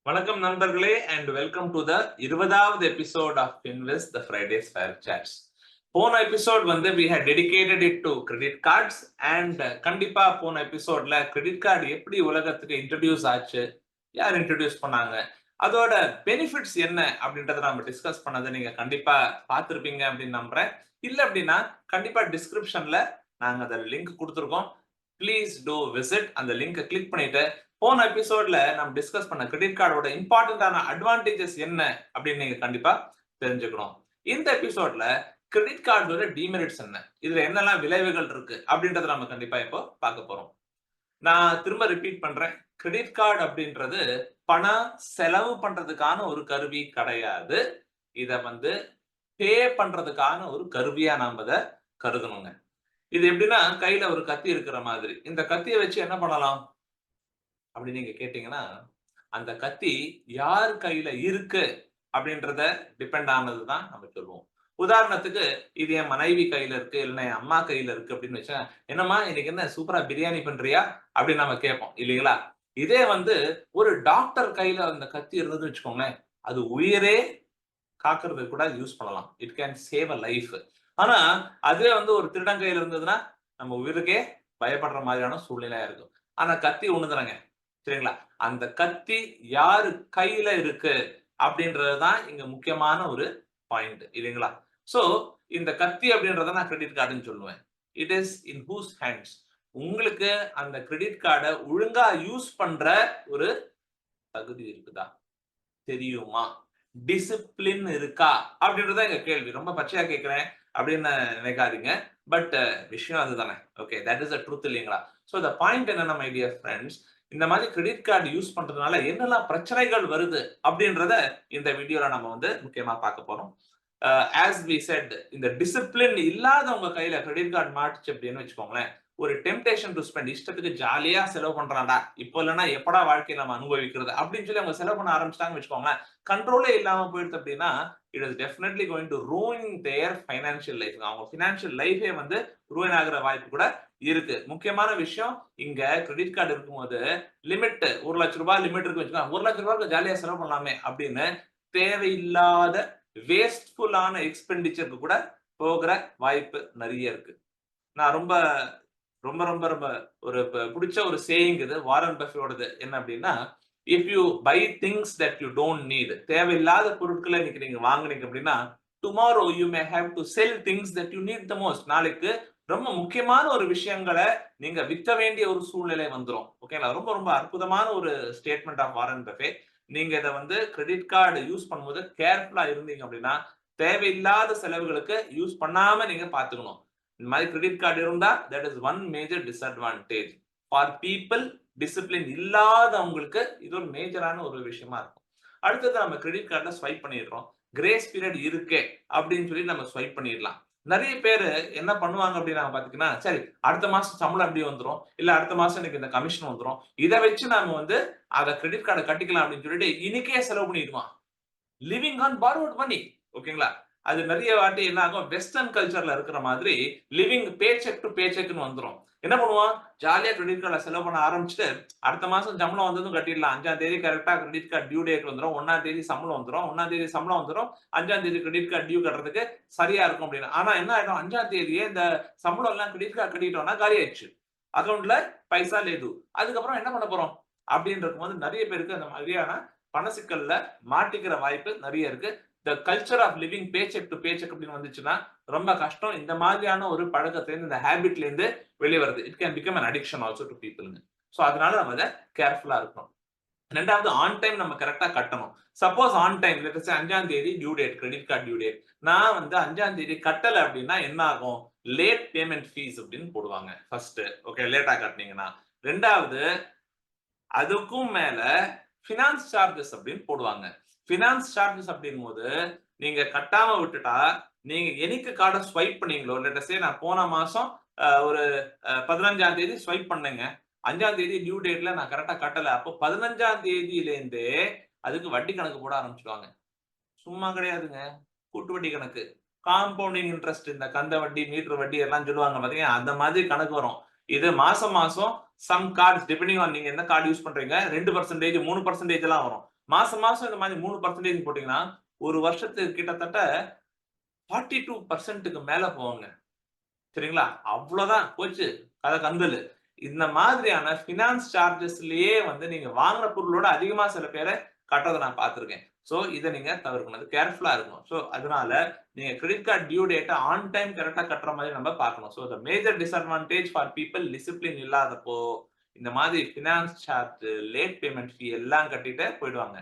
வணக்கம் நண்பர்களே and welcome to the 20வது episode of FinWiz the Fridays Fair Chats. போன episode we had dedicated it to credit cards and கண்டிப்பா போன எபிசோட்ல கிரெடிட் கார்டு எப்படி உலகத்துக்கு இன்ட்ரோடியூஸ் ஆச்சு, யார் இன்ட்ரோடியூஸ் பண்ணாங்க, அதோட பெனிஃபிட்ஸ் என்ன அப்படின்றத நம்ம டிஸ்கஸ் பண்ணதை நீங்க கண்டிப்பா பார்த்திருப்பீங்க அப்படின்னு நம்புறேன். இல்ல அப்படின்னா கண்டிப்பா டிஸ்கிரிப்ஷன்ல நாங்க அதோட லிங்க் கொடுத்துருக்கோம். Please do visit. அந்த லிங்கை கிளிக் பண்ணிட்டு போன எபிசோட்ல நம்ம டிஸ்கஸ் பண்ண கிரெடிட் கார்டோட இம்பார்ட்டன்டான அட்வான்டேஜஸ் என்ன அப்படின்னு நீங்க கண்டிப்பா தெரிஞ்சுக்கணும். இந்த எபிசோட்ல கிரெடிட் கார்டோட டிமெரிட்ஸ் என்ன, இதுல என்னெல்லாம் விளைவுகள் இருக்கு அப்படின்றத நம்ம கண்டிப்பா இப்போ பார்க்க போறோம். நான் திரும்ப ரிப்பீட் பண்றேன், கிரெடிட் கார்டு அப்படின்றது பணம் செலவு பண்றதுக்கான ஒரு கருவி கிடையாது. இத பே பண்றதுக்கான ஒரு கருவியா நாம இதை கருதணுங்க. இது எப்படின்னா கையில ஒரு கத்தி இருக்கிற மாதிரி. இந்த கத்தியை வச்சு என்ன பண்ணலாம் அப்படின்னு நீங்க கேட்டீங்கன்னா, அந்த கத்தி யார் கையில இருக்கு அப்படின்றத டிபெண்ட் ஆனதுதான் நம்ம சொல்லுவோம். உதாரணத்துக்கு இது என் மனைவி கையில இருக்கு, இல்லைன்னா என் அம்மா கையில இருக்கு அப்படின்னு வச்சா, என்னம்மா இன்னைக்கு என்ன சூப்பரா பிரியாணி பண்றியா அப்படின்னு நம்ம கேட்போம் இல்லைங்களா? இதே ஒரு டாக்டர் கையில அந்த கத்தி இருந்ததுன்னு வச்சுக்கோங்களேன், அது உயிரே காக்குறது கூட யூஸ் பண்ணலாம். It can save a life. ஆனா அதுவே ஒரு திருடன் கையில இருந்ததுன்னா நம்ம உயிருக்கே பயப்படுற மாதிரியான சூழ்நிலையா இருக்கும். ஆனா கத்தி ஒண்ணுதானங்க, சரிங்களா? அந்த கத்தி யாரு கையில இருக்கு அப்படின்றதுதான் இங்க முக்கியமான ஒரு பாயிண்ட் இல்லைங்களா? சோ இந்த கத்தி அப்படின்றத நான் கிரெடிட் கார்டுன்னு சொல்லுவேன். It is in whose hands. உங்களுக்கு அந்த கிரெடிட் கார்டை ஒழுங்கா யூஸ் பண்ற ஒரு தகுதி இருக்குதா, தெரியுமா, டிசிப்ளின் இருக்கா அப்படின்றத எங்க கேள்வி. ரொம்ப பச்சையா கேட்கிறேன் அப்படின்னு நினைக்காதீங்க. பட் விஷயம் அதுதானே. Okay, that is a truth இல்லைங்களா? சோ த பாயிண்ட் என்னன்னா மை டியர் ஃப்ரெண்ட்ஸ், இந்த மாதிரி கிரெடிட் கார்டு யூஸ் பண்றதுனால என்னெல்லாம் பிரச்சனைகள் வருது அப்படின்றத இந்த வீடியோல நம்ம முக்கியமா பார்க்க போறோம். ஆஸ் வி செட், இந்த டிசிப்ளின் இல்லாத உங்க கையில கிரெடிட் கார்டு மாட்டுச்சு அப்படின்னு வச்சுக்கோங்களேன், ஒரு டெம்டேஷன் டு ஸ்பெண்ட், இஷ்டத்துக்கு ஜாலியா செலவு பண்றான்டா, இப்போ இல்லைன்னா எப்படா வாழ்க்கையை நம்ம அனுபவிக்கிறது அப்படின்னு சொல்லி அவங்க செலவு பண்ண ஆரம்பிச்சிட்டாங்கன்னு வச்சுக்கோங்களேன், கண்ட்ரோலே இல்லாம போயிடுது அப்படின்னா it is definitely going to ruin their financial life. அவங்க ஃபினான்ஷியல் லைஃபே ரூயின் ஆகிற வாய்ப்பு கூட இருக்கு. முக்கியமான விஷயம், இங்க கிரெடிட் கார்டு இருக்கும்போது லிமிட் 1 லட்சம் ரூபாய் லிமிட் இருக்கு வச்சுக்கோங்க, 1 லட்சம் ரூபாய்க்கு ஜாலியா செலவு பண்ணலாமே அப்படின்னு தேவையில்லாத வேஸ்ட்ஃபுல்லான எக்ஸ்பெண்டிச்சருக்கு கூட போகிற வாய்ப்பு நிறைய இருக்கு. நான் ரொம்ப ரொம்ப ரொம்ப ரொம்ப ஒரு பிடிச்ச ஒரு சேயிங் இது, வாரன் பஃபேயோடது. என்ன அப்படின்னா, if you buy things that you don't need, தேவையில்லாத பொருட்களை இன்னைக்கு நீங்க வாங்குனீங்க அப்படின்னா, tomorrow you may have to sell things that you need the most. நாளைக்கு ரொம்ப முக்கியமான ஒரு விஷயங்களை நீங்க விற்க வேண்டிய ஒரு சூழ்நிலை வந்துரும். ஓகேங்களா? ரொம்ப ரொம்ப அற்புதமான ஒரு ஸ்டேட்மெண்ட் ஆஃப் வாரன் பஃபே. நீங்க இதை கிரெடிட் கார்டு யூஸ் பண்ணும்போது கேர்ஃபுல்லா இருந்தீங்க அப்படின்னா, தேவையில்லாத செலவுகளுக்கு யூஸ் பண்ணாம நீங்க பாத்துக்கணும். இந்த மாதிரி கிரெடிட் கார்டு இருந்தா that is one major disadvantage for people. Discipline இல்லாதவங்களுக்கு இது ஒரு மேஜரான ஒரு விஷயமா இருக்கும். அடுத்தது நம்ம கிரெடிட் கார்டுல ஸ்வைப் பண்ணிடுறோம். கிரேஸ் பீரியட் இருக்கே அப்படின்னு சொல்லி நம்ம ஸ்வைப் பண்ணிடலாம். நிறைய பேர் என்ன பண்ணுவாங்க அப்படின்னு பாத்தீங்கன்னா, சரி அடுத்த மாசம் சம்பளம் எப்படி வந்துரும், இல்ல அடுத்த மாசம் எனக்கு இந்த கமிஷன் வந்துரும், இதை வச்சு நாம அதை கிரெடிட் கார்டை கட்டிக்கலாம் அப்படின்னு சொல்லிட்டு இன்னைக்கே செலவு பண்ணிடுவான். லிவிங் ஆன் borrowed மணி. ஓகேங்களா? அது நிறைய வாட்டி என்ன ஆகும், வெஸ்டர்ன் கல்ச்சர்ல இருக்கிற மாதிரி living pay check to pay செக்னு வந்துரும். என்ன பண்ணுவான், ஜாலியா கிரெடிட் கார்டுல செலவு பண்ண ஆரம்பிச்சுட்டு அடுத்த மாசம் சம்பளம் வந்ததும் கட்டிடலாம். 5ஆம் தேதி கரெக்டா கிரெடிட் கார்டு டியூ டேட் வந்துரும். 1ஆம் தேதி சம்பளம் வந்துரும். 1ஆம் தேதி சம்பளம் வந்துரும். 5ஆம் தேதி கிரெடிட் கார்டு டியூ கட்டுறதுக்கு சரியா இருக்கும் அப்படின்னு. ஆனா என்ன ஆயிடும், 5ஆம் தேதியே இந்த சம்பளம் எல்லாம் கிரெடிட் கார்டு கட்டிட்டோம்னா காலி ஆயிடுச்சு. அக்கௌண்ட்ல பைசா லேது. அதுக்கப்புறம் என்ன பண்ண போறோம் அப்படின்னு இருக்கும்போது நிறைய பேருக்கு அந்த மாதிரியான பண சிக்கல்ல மாட்டிக்கிற வாய்ப்பு நிறைய இருக்கு. The culture of living pay check to pay cheque அப்படின்னு வந்துச்சுன்னா ரொம்ப கஷ்டம். இந்த மாதிரியான ஒரு பழக்கத்திலிருந்து, இந்த ஹேபிட்ல இருந்து வெளியே வருது. It can become an addiction also to people. So அதனால நம்ம அதை கேர்ஃபுல்லா இருக்கணும். ரெண்டாவது, ஆன் டைம் நம்ம கரெக்டா கட்டணும். Suppose on time, let us say 5ஆம் தேதி due date, credit card due date, நான் 5ஆம் தேதி கட்டல அப்படின்னா என்ன ஆகும், லேட் பேமெண்ட் ஃபீஸ் அப்படின்னு போடுவாங்க. ஃபர்ஸ்ட் ஓகே, லேட்டா கட்டினீங்கன்னா. ரெண்டாவது, அதுக்கும் மேல பினான்ஸ் சார்ஜஸ் அப்படின்னு போடுவாங்க. பினான்ஸ் சார்ஜஸ் அப்படிங்கும் போது நீங்க கட்டாம விட்டுட்டா, நீங்க என்னைக்கு கார்டை ஸ்வைப் பண்ணீங்களோ, லெட் அஸ் சே நான் போன மாசம் ஒரு 15ஆம் தேதி ஸ்வைப் பண்ணேங்க, 5ஆம் தேதி டியூ டேட்ல நான் கரெக்டா கட்டல, அப்போ 15ஆம் தேதியில இருந்தே அதுக்கு வட்டி கணக்கு போட ஆரம்பிச்சுடுவாங்க. சும்மா கிடையாதுங்க, கூட்டு வட்டி கணக்கு, காம்பவுண்டிங் இன்ட்ரெஸ்ட், இந்த கந்த வட்டி, மீட்டர் வட்டி எல்லாம் சொல்லுவாங்க பாத்தீங்கன்னா, அந்த மாதிரி கணக்கு வரும். இது மாசம் மாசம் சம் கார்ட்ஸ் டிபெண்டிங் ஆன் நீங்க என்ன கார்டு யூஸ் பண்றீங்க, 2% 3% எல்லாம் வரும். மாசம் மாசம் இந்த மாதிரி 3% போட்டீங்கன்னா ஒரு வருஷத்துக்கு கிட்டத்தட்ட 42%க்கு மேல போகுங்க. சரிங்களா? அவ்வளவுதான் போச்சு கதை கந்தலு. இந்த மாதிரியான ஃபினான்ஸ் சார்ஜஸ்லயே வந்து நீங்க வாங்குற பொருளோட அதிகமா சில பேர கட்டுறத நான் பார்த்திருக்கேன். சோ இத நீங்க தவிர்க்கணும். அது கேர்ஃபுல்லா இருக்கணும். சோ அதனால நீங்க கிரெடிட் கார்டு டியூ டேட்ட ஆன் டைம் கரெக்ட்டா கட்டுற மாதிரி நம்ம பார்க்கணும். So the major disadvantage for people discipline இல்லாதப்போ இந்த மாதிரி finance charge, late payment fee எல்லாம் கட்டிட்டு போயிடுவாங்க.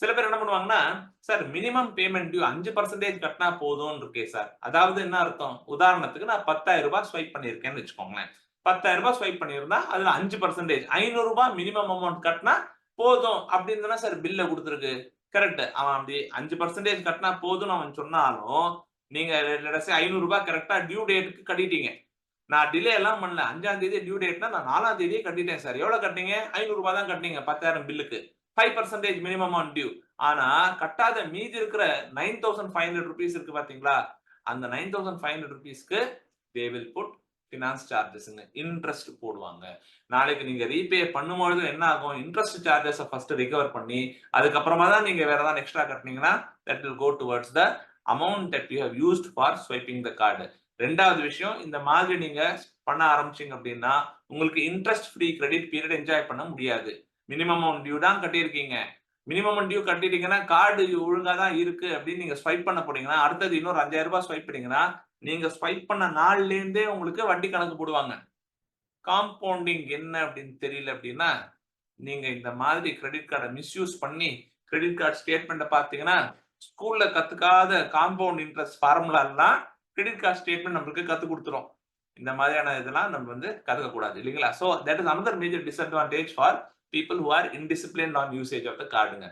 சில பேர் என்ன பண்ணுவாங்கன்னா, சார் மினிமம் பேமெண்ட் டியூ 5% கட்டினா போதும்னு இருக்கே சார். அதாவது என்ன அர்த்தம்? உதாரணத்துக்கு நான் ரூ. 10,000 ஸ்வைப் பண்ணியிருக்கேன்னு வச்சுக்கோங்களேன். ரூ. 10,000 ஸ்வைப் பண்ணியிருந்தா அதுல 5% ரூ. 500 மினிமம் அமௌண்ட் கட்டினா போதும் அப்படின்னு தானே சார் பில்ல குடுத்துருக்கு. கரெக்ட். அவன் அப்படி 5% கட்டினா போதும்னு அவன் சொன்னாலும், நீங்க லெட்ஸ் சே ரூ. 500 கரெக்ட்டா டியூ டேட்க்கு கட்டிட்டீங்க. நான் டிலே எல்லாம் பண்ணல. 5ஆம் தேதி டியூ டேட்னா நான் 4ஆம் தேதியே கட்டிட்டேன் சார். எவ்வளவு கட்டினீங்க? ரூ. 500 தான் கட்டினீங்க 10,000 பில்லுக்கு. 5% மினிமம் ஆன் டியூ. ஆனா கட்டாத மீதி இருக்கிற ₹9,500 இருக்கு பாத்தீங்களா? அந்த ₹9,500க்கு தே வில் புட் ஃபினான்ஸ் சார்ஜஸ்ங்க. இன்ட்ரெஸ்ட் போடுவாங்க. நாளைக்கு நீங்க ரீபே பண்ணும்பொழுது என்ன ஆகும்? இன்ட்ரெஸ்ட் சார்ஜஸ ஃபர்ஸ்ட் ரிகவர் பண்ணி, அதுக்கப்புறமா தான் நீங்க வேற ஏதாவது எக்ஸ்ட்ரா கட்டுனீங்கன்னா, that will go towards the amount that you have used for swiping the card. 2வது விஷயம், இந்த மாதிரி நீங்க பண்ண ஆரம்பிச்சீங்க அப்படின்னா, உங்களுக்கு interest free credit period enjoy பண்ண முடியாது. மினிமம் அமௌண்ட் டியூ தான் கட்டியிருக்கீங்க. மினிமம் அமௌண்ட் டியூ கட்டிட்டீங்கன்னா, கார்டு ஒழுங்கா தான் இருக்கு அப்படின்னு நீங்க ஸ்வைப் பண்ண போனீங்கன்னா, அடுத்தது இன்னொரு ரூ. 5,000 ஸ்வைப் பண்ணீங்கன்னா, நீங்க ஸ்வைப் பண்ண நாள்ல இருந்தே உங்களுக்கு வட்டி கணக்கு போடுவாங்க. காம்பவுண்டிங் என்ன அப்படின்னு தெரியல அப்படின்னா, நீங்க இந்த மாதிரி கிரெடிட் கார்ட மிஸ்யூஸ் பண்ணி, கிரெடிட் கார்டு ஸ்டேட்மெண்ட்ட பார்த்தீங்கன்னா, ஸ்கூல்ல கத்துக்காத காம்பவுண்ட் இன்ட்ரெஸ்ட் ஃபார்முலா எல்லாம் கிரெடிட் கார்டு ஸ்டேட்மெண்ட் நம்மளுக்கு கத்துக் குடுத்துரும். இந்த மாதிரியான இதெல்லாம் நம்ம வந்து கத்துக்க கூடாது இல்லைங்களா? So that is another major disadvantage for people who are indisciplined on usage of the கார்டுங்க.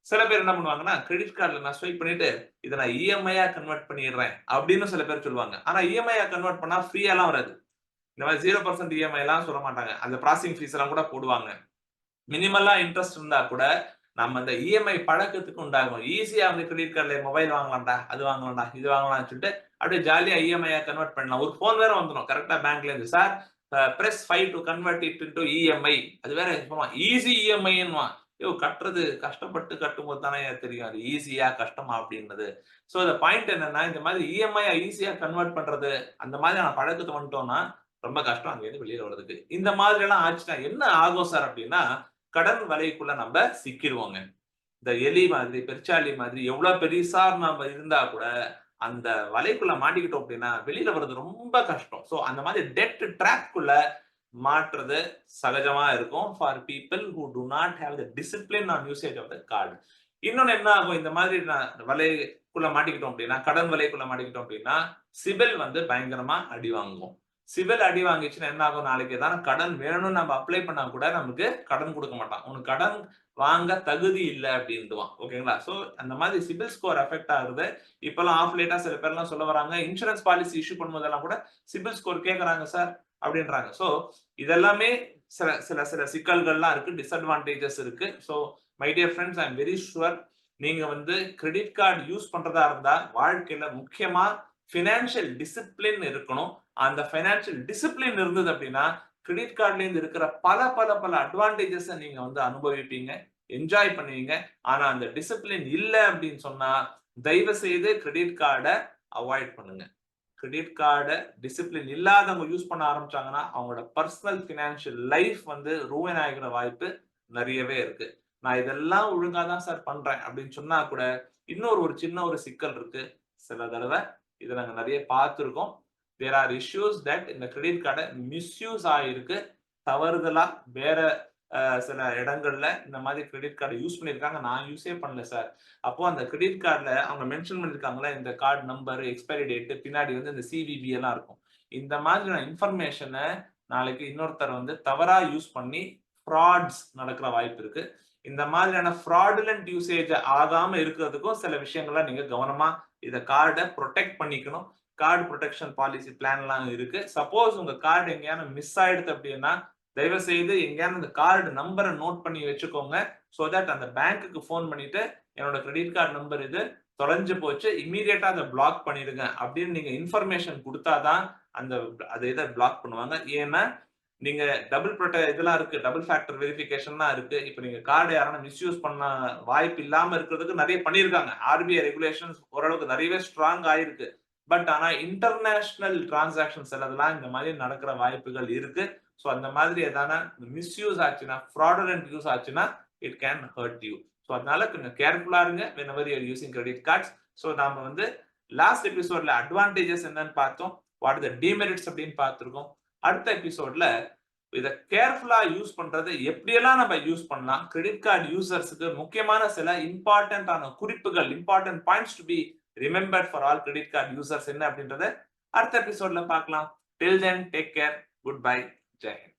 சில பேர் என்ன பண்ணுவாங்கன்னா, கிரெடிட் கார்டுல நான் ஸ்வைப் பண்ணிட்டு, இத நான் இஎம்ஐயா கன்வெர்ட் பண்ணிடுறேன் அப்படின்னு சில பேர் சொல்லுவாங்க. ஆனா இஎம்ஐயா கன்வெர்ட் பண்ணா ஃப்ரீயாலாம் வராது. இந்த மாதிரி 0% இஎம்ஐ எல்லாம் சொல்ல மாட்டாங்க. அந்த ப்ராசஸிங் ஃபீஸ் எல்லாம் கூட போடுவாங்க. மினிமலா இன்ட்ரெஸ்ட் இருந்தா கூட நம்ம அந்த இஎம்ஐ பழக்கத்துக்கு உண்டாகும். ஈஸியா வந்து கிரெடிட் கார்டுல மொபைல் வாங்கலாம்டா, அது வாங்கலாம்டா, இது வாங்கலாம்னு சொல்லிட்டு அப்படியே ஜாலியா இஎம்ஐயா கன்வெர்ட் பண்ணலாம். ஒரு ஃபோன் வேற வந்துரும் கரெக்ட்டா பேங்க்ல இருந்து. Sir press 5 to convert it into EMI. அது வேற சொல்லுவான். ஈஸி இஎம்ஐன்னுவான். யோவ் கட்டுறது கஷ்டப்பட்டு கட்டும்போது தானே தெரியும். அது ஈஸியா கஷ்டமா அப்படின்றது. சோ the பாயிண்ட் என்னன்னா, இந்த மாதிரி இஎம்ஐ ஈஸியா கன்வெர்ட் பண்றது அந்த மாதிரியான பழக்கத்துக்கு வந்துட்டோம்னா ரொம்ப கஷ்டம் அங்கேருந்து வெளியில வர்றதுக்கு. இந்த மாதிரி எல்லாம் ஆச்சுன்னா என்ன ஆகும் சார் அப்படின்னா, கடன் வலைக்குள்ள நம்ம சிக்கிருவோங்க. இந்த எலி மாதிரி, பெருச்சாளி மாதிரி எவ்வளவு பெரிசா நாம இருந்தா கூட, அந்த வலைக்குள்ள மாட்டிக்கிட்டோம் அப்படின்னா, வெளியில வர்றது ரொம்ப கஷ்டம். சோ அந்த மாதிரி டெட் ட்ராப்க்குள்ள மாட்டுறது சகஜமா இருக்கும் for people who do not have the discipline on usage of the card. இன்னொன்னு என்ன ஆகும் இந்த மாதிரி வலைக்குள்ள மாட்டிக்கிட்டோம் அப்படின்னா, கடன் வலைக்குள்ள மாட்டிக்கிட்டோம் அப்படின்னா, சிபில் வந்து பயங்கரமா அடி வாங்கும். சிபில் அடி வாங்கிச்சுன்னா என்ன ஆகும்? நாளைக்கு ஏதாவது கடன் வேணும்னு நம்ம அப்ளை பண்ணா கூட நமக்கு கடன் குடுக்க மாட்டான். உனக்கு கடன் வாங்க தகுதி இல்ல அப்படின்டுவான். ஓகேங்களா? சோ அந்த மாதிரி சிபில் ஸ்கோர் அஃபெக்ட் ஆகுது. இப்பல்லாம் ஆஃப் லேட்டா சில பேர்லாம் சொல்ல வராங்க, இன்சூரன்ஸ் பாலிசி இஷ்யூ பண்ணும்போதெல்லாம் கூட சிபில் ஸ்கோர் கேட்கறாங்க சார் அப்படின்றாங்க. சோ இதெல்லாமே சில சில சில சிக்கல்கள்லாம் இருக்கு. டிஸ்அட்வான்டேஜஸ் இருக்கு. So my dear friends, I am very sure நீங்க வந்து கிரெடிட் கார்டு யூஸ் பண்றதா இருந்தா வாழ்க்கையில முக்கியமா பினான்சியல் டிசிப்ளின் இருக்கணும். அந்த பைனான்சியல் டிசிப்ளின் இருந்தது அப்படின்னா, கிரெடிட் கார்டுல இருந்து இருக்கிற பல பல பல அட்வான்டேஜஸ் நீங்க வந்து அனுபவிப்பீங்க, என்ஜாய் பண்ணுவீங்க. ஆனா அந்த டிசிப்ளின் இல்ல அப்படின்னு சொன்னா, தயவு செய்து கிரெடிட் கார்ட அவாய்ட் பண்ணுங்க. கிரெடிட் கார்ட டிசிப்ளின் இல்லாதவங்க யூஸ் பண்ண ஆரம்பிச்சாங்கன்னா, அவங்களோட பர்சனல் பினான்சியல் லைஃப் வந்து ரூயின் ஆகிற வாய்ப்பு நிறையவே இருக்கு. நான் இதெல்லாம் ஒழுங்கா தான் சார் பண்றேன் அப்படின்னு சொன்னா கூட, இன்னொரு ஒரு சின்ன ஒரு சிக்கல் இருக்கு. சில தடவை இத நாங்க நிறைய பார்த்திருக்கோம். தேர் ஆர் இஷ்யூஸ் தட் இந்த கிரெடிட் கார்ட மிஸ்யூஸ் ஆயிருக்கு. தவறுதலா வேற சில இடங்கள்ல இந்த மாதிரி கிரெடிட் கார்டு யூஸ் பண்ணியிருக்காங்க. நான் யூஸே பண்ணல சார். அப்போ அந்த கிரெடிட் கார்டுல அவங்க மென்ஷன் பண்ணியிருக்காங்கல்ல, இந்த கார்டு நம்பர், எக்ஸ்பைரி டேட், பின்னாடி வந்து இந்த சிவிவி எல்லாம் இருக்கும். இந்த மாதிரியான இன்ஃபர்மேஷன நாளைக்கு இன்னொருத்தர் வந்து தவறா யூஸ் பண்ணி ஃப்ராட்ஸ் நடக்கிற வாய்ப்பு இருக்கு. இந்த மாதிரியான ஃப்ராடுலன்ட் யூசேஜ் ஆகாம இருக்கிறதுக்கும் சில விஷயங்கள்லாம் நீங்க கவனமா இத கார்ட புரொடெக்ட் பண்ணிக்கணும். கார்டு புரொடெக்ஷன் பாலிசி பிளான்லாம் இருக்கு. சப்போஸ் உங்க கார்டு எங்கேயான மிஸ் ஆயிடுது அப்படின்னா, தயவு செய்து எங்கேயான இந்த கார்டு நம்பரை நோட் பண்ணி வச்சுக்கோங்க. சோ தட் அந்த பேங்க்குக்கு ஃபோன் பண்ணிட்டு என்னோட கிரெடிட் கார்டு நம்பர் இது தொலைஞ்சு போச்சு, இம்மீடியட்டா அதை பிளாக் பண்ணிடுங்க அப்படின்னு நீங்க இன்ஃபர்மேஷன் கொடுத்தாதான் அந்த அதை இதை பிளாக் பண்ணுவாங்க. ஏன்னா நீங்க இதெல்லாம் இருக்கு, டபுள் ஃபேக்டர் வெரிஃபிகேஷன்லாம் இருக்கு. இப்ப நீங்க கார்டு யாராவது மிஸ்யூஸ் பண்ண வாய்ப்பு இல்லாம இருக்கிறதுக்கு நிறைய பண்ணியிருக்காங்க. ஆர்பிஐ ரெகுலேஷன்ஸ் ஓரளவுக்கு நிறையவே ஸ்ட்ராங் ஆயிருக்கு. பட் ஆனா இன்டர்நேஷனல் டிரான்சாக்ஷன்ஸ் எல்லாம் இந்த மாதிரி நடக்கிற வாய்ப்புகள் இருக்கு. ஸோ அந்த மாதிரி எதான மிஸ்யூஸ் ஆச்சுன்னா, ஃப்ராடுலன்ட் யூஸ் ஆச்சுன்னா it can hurt you. So அதனால கொஞ்சம் கேர்ஃபுல்லா இருங்க whenever you are using credit cards. So நாம வந்து லாஸ்ட் எபிசோட்ல அட்வான்டேஜஸ் என்னன்னு பார்த்தோம். வாட் ஆர் தி டிமெரிட்ஸ் அப்படின்னு பார்த்திருக்கோம். அடுத்த எபிசோட்ல இத கேர்ஃபுல்லா யூஸ் பண்றது எப்படியெல்லாம் நம்ம யூஸ் பண்ணலாம், கிரெடிட் கார்டு யூசர்ஸ்க்கு முக்கியமான சில இம்பார்ட்டன்டான குறிப்புகள், important points to be remembered for all credit card users என்ன அப்படின்றத அடுத்த எபிசோட்ல பார்க்கலாம். Till then take care, good bye, Jai Hind.